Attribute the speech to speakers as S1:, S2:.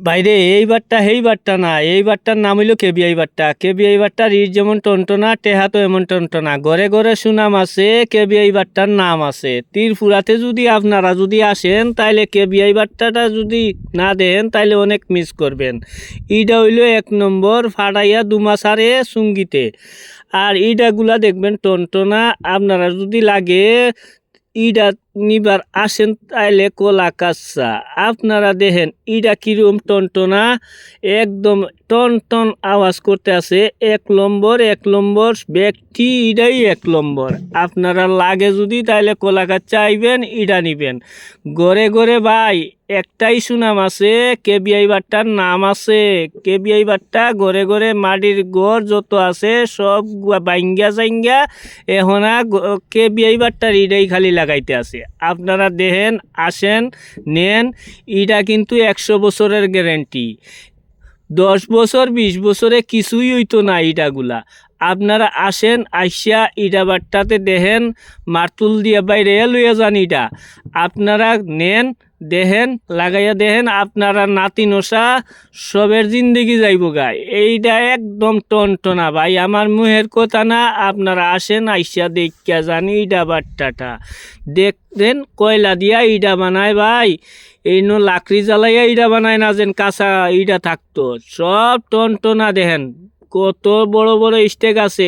S1: বাইরে এইবারটা না, এইবারটার নাম হইল কেবিআই বারটা রিট যেমন টনটনা টেহা তো এমন টনটনা, ঘরে ঘরে সুনাম আছে, কেবিআই বারটার নাম আছে। ত্রিপুরাতে যদি আপনারা যদি আসেন তাইলে কেবিআই বারটাটা যদি না দেন তাইলে অনেক মিস করবেন। ইটা হইল 1 নম্বর ফাটাইয়া দুমাসারে চুঙ্গিতে। আর ইটাগুলা দেখবেন টনটনা, আপনারা যদি লাগে ইটা নিবার আসেন তাইলে কলা কাঁচা। আপনারা দেখেন ইটা কিরম টনটনা, একদম টন টন আওয়াজ করতে আছে। 1 নম্বর ব্যক্তি ইটাই 1 নম্বর। আপনারা লাগে যদি তাইলে কলা কাঁচা আইবেন, ইটা নিবেন। ঘরে ঘরে ভাই একটাই সুনাম আছে, কেবিআই বারটার নাম আছে। কেবিআই বারটা ঘরে ঘরে মাটির ঘর যত আছে সব বাইঙ্গা জাইঙ্গা এখন কেবিআই বারটার ইটাই খালি লাগাইতে আছে। আপনারা দেখেন, আসেন, নেন। ইটা কিন্তু 100 বছরের গ্যারেন্টি। 10 বছর 20 বছরে কিছুই হইতো না ইটাগুলা। আপনারা আসেন, আইসা ইটা বাট্টাতে দেখেন, মার্তুল দিয়া বাইরে লইয়া যান ইটা। আপনারা নেন, দেখেন, লাগাইয়া দেখেন, আপনারা নাতি নশা সবের জিন্দেগি যাইব গায়। এইটা একদম টনটনা ভাই, আমার মুহের কথা না। আপনারা আসেন, আইসা দেখিয়া জানি ইটা বাট্টাটা দেখেন। কয়লা দিয়া ইটা বানায় ভাই, এই লাকড়ি জ্বালাইয়া ইটা বানায় না, যেন কাঁচা ইটা থাকতো। সব টনটনা দেখেন, কত বড় বড় স্টেক আছে।